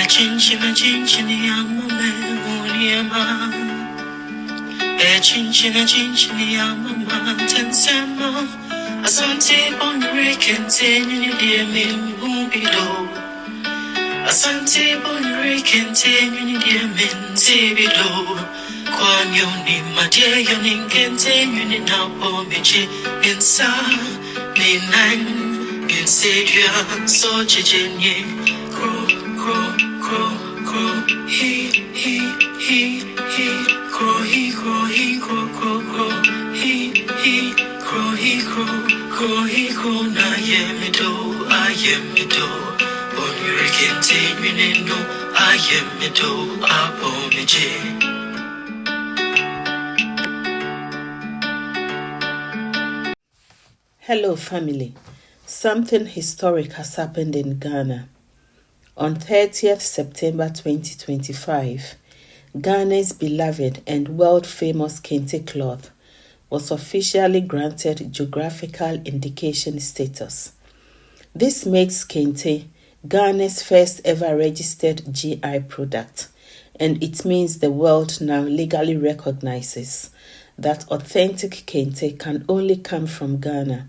chinchina chinchini yamame uniama. Chinchina chinchini yamama tensema. Asante bonre kente nyuni min bubido. Asante bonre kente nyuni min sebido. Kwanyo ni mateyo ni kente nyuni na pomeche insa ni nang. Insedia so chijenye crow crow crow crow he crow crow crow he crow na yemido ayemido on your kente no ayemido apomeje. Hello family. Something historic has happened in Ghana. On 30th September 2025, Ghana's beloved and world-famous Kente cloth was officially granted Geographical Indication status. This makes Kente Ghana's first ever registered GI product, and it means the world now legally recognizes that authentic Kente can only come from Ghana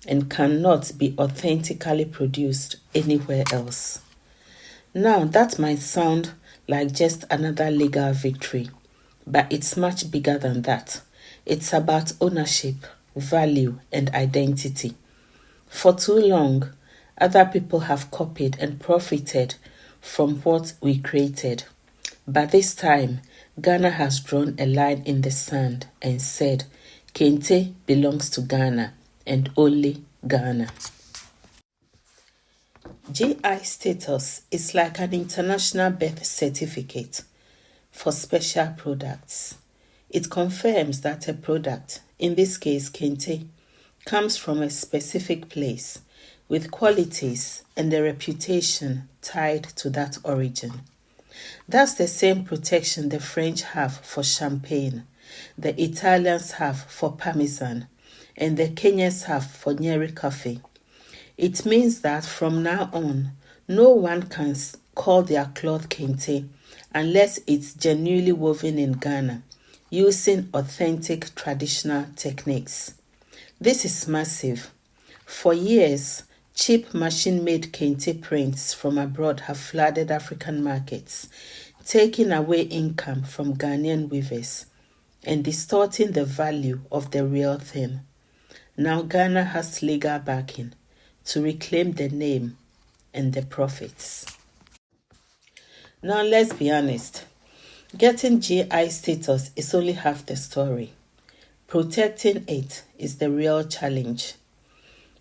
and cannot be authentically produced anywhere else. Now, that might sound like just another legal victory, but it's much bigger than that. It's about ownership, value, and identity. For too long, other people have copied and profited from what we created. But this time, Ghana has drawn a line in the sand and said, Kente belongs to Ghana and only Ghana. GI status is like an international birth certificate for special products. It confirms that a product, in this case Kente, comes from a specific place with qualities and a reputation tied to that origin. That's the same protection the French have for champagne, the Italians have for Parmesan, and the Kenyans have for Nyeri coffee. It means that from now on, no one can call their cloth Kente unless it's genuinely woven in Ghana using authentic traditional techniques. This is massive. For years, cheap machine-made Kente prints from abroad have flooded African markets, taking away income from Ghanaian weavers and distorting the value of the real thing. Now Ghana has legal backing to reclaim the name and the profits. Now let's be honest. Getting GI status is only half the story. Protecting it is the real challenge.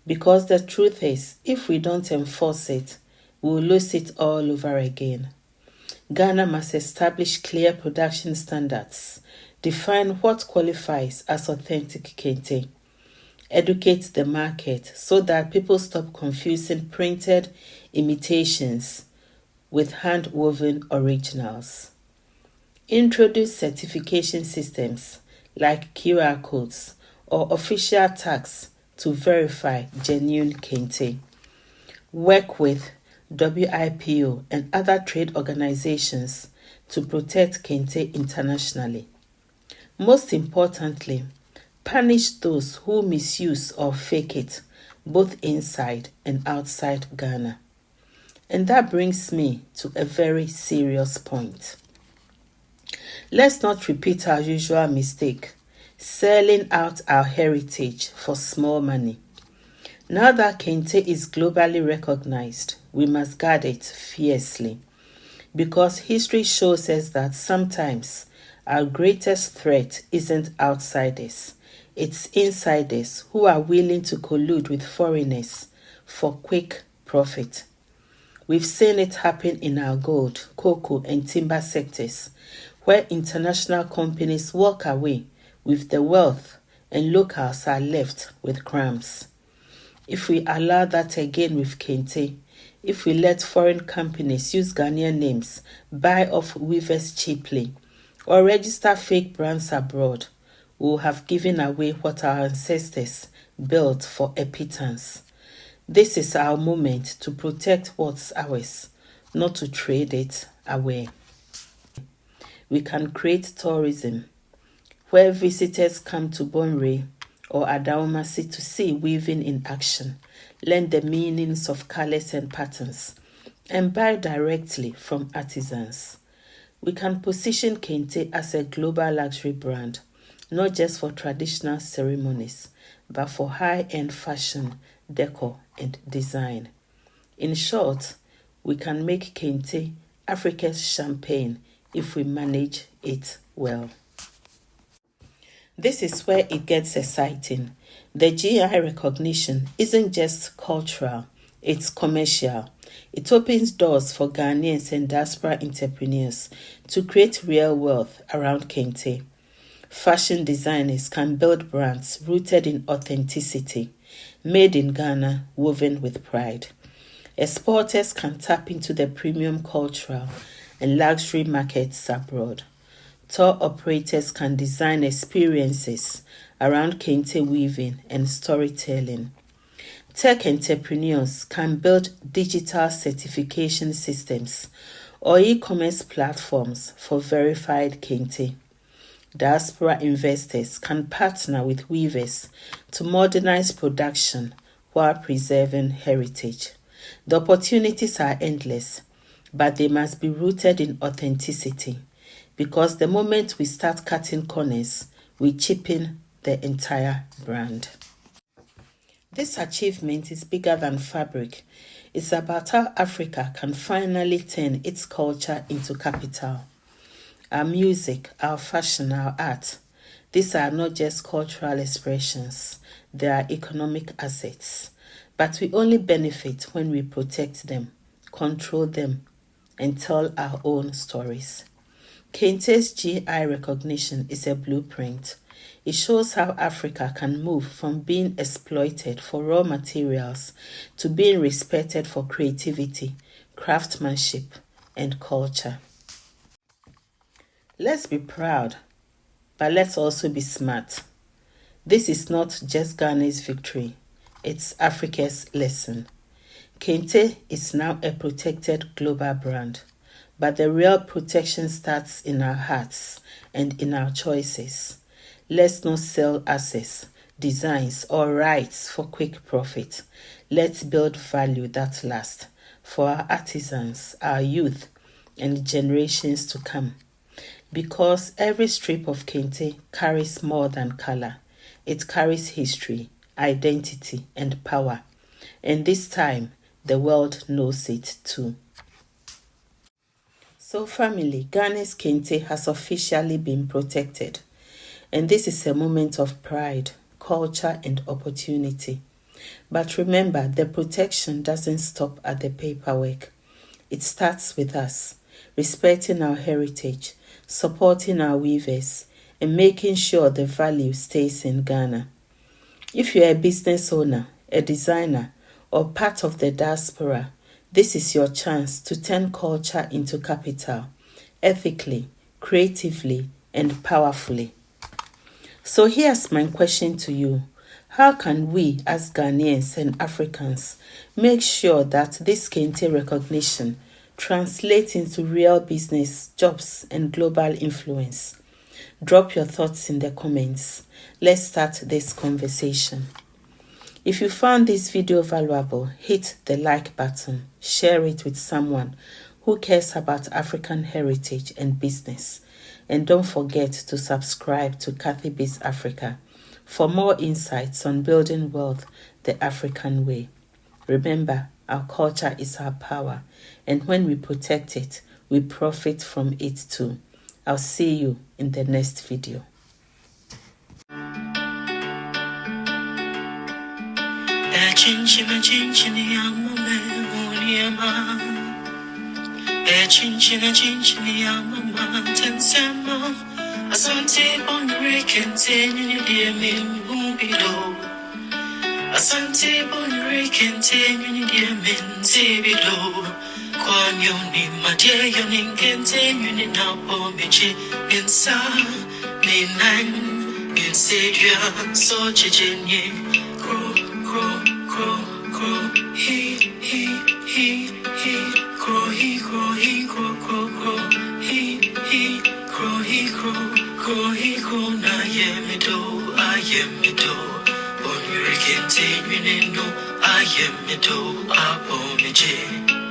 Because the truth is, if we don't enforce it, we'll lose it all over again. Ghana must establish clear production standards, define what qualifies as authentic Kente, educate the market so that people stop confusing printed imitations with hand-woven originals. Introduce certification systems like QR codes or official tags to verify genuine Kente. Work with WIPO and other trade organizations to protect Kente internationally. Most importantly, punish those who misuse or fake it, both inside and outside Ghana. And that brings me to a very serious point. Let's not repeat our usual mistake, selling out our heritage for small money. Now that Kente is globally recognized, we must guard it fiercely, because history shows us that sometimes our greatest threat isn't outsiders. It's insiders who are willing to collude with foreigners for quick profit. We've seen it happen in our gold, cocoa, and timber sectors, where international companies walk away with the wealth and locals are left with crumbs. If we allow that again with Kente, if we let foreign companies use Ghanaian names, buy off weavers cheaply, or register fake brands abroad, we will have given away what our ancestors built for a pittance. This is our moment to protect what's ours, not to trade it away. We can create tourism where visitors come to Bonre or Adaomasi to see weaving in action, learn the meanings of colors and patterns, and buy directly from artisans. We can position Kente as a global luxury brand, not just for traditional ceremonies, but for high-end fashion, decor, and design. In short, we can make Kente Africa's champagne if we manage it well. This is where it gets exciting. The GI recognition isn't just cultural, it's commercial. It opens doors for Ghanaians and diaspora entrepreneurs to create real wealth around Kente. Fashion designers can build brands rooted in authenticity, made in Ghana, woven with pride. Exporters can tap into the premium cultural and luxury markets abroad. Tour operators can design experiences around Kente weaving and storytelling. Tech entrepreneurs can build digital certification systems or e-commerce platforms for verified Kente. Diaspora investors can partner with weavers to modernize production while preserving heritage. The opportunities are endless, but they must be rooted in authenticity, because the moment we start cutting corners, we cheapen the entire brand. This achievement is bigger than fabric. It's about how Africa can finally turn its culture into capital. Our music, our fashion, our art, these are not just cultural expressions, they are economic assets. But we only benefit when we protect them, control them, and tell our own stories. Kente's GI recognition is a blueprint. It shows how Africa can move from being exploited for raw materials to being respected for creativity, craftsmanship, and culture. Let's be proud, but let's also be smart. This is not just Ghana's victory, it's Africa's lesson. Kente is now a protected global brand, but the real protection starts in our hearts and in our choices. Let's not sell assets, designs, or rights for quick profit. Let's build value that lasts for our artisans, our youth, and generations to come. Because every strip of Kente carries more than color. It carries history, identity, and power. And this time, the world knows it too. So family, Ghana's Kente has officially been protected. And this is a moment of pride, culture, and opportunity. But remember, the protection doesn't stop at the paperwork. It starts with us, respecting our heritage, supporting our weavers, and making sure the value stays in Ghana. If you're a business owner, a designer, or part of the diaspora, this is your chance to turn culture into capital, ethically, creatively, and powerfully. So here's my question to you. How can we as Ghanaians and Africans make sure that this Kente recognition translates into real business, jobs, and global influence? Drop your thoughts in the comments. Let's start this conversation. If you found this video valuable, hit the like button, share it with someone who cares about African heritage and business. And don't forget to subscribe to Kathy Biz Africa for more insights on building wealth the African way. Remember, our culture is our power, and when we protect it, we profit from it too. I'll see you in the next video. Asante bonre kente nyini die min humbido. Asante bonre kente nyini die min zibido. Kwanyo ni madye yo kente nyini na pomichi insa minan insedya so chijenye kro kro kro kro he kro he kro na yemido, ayemido. Bon you continue no, ayemido, abomije.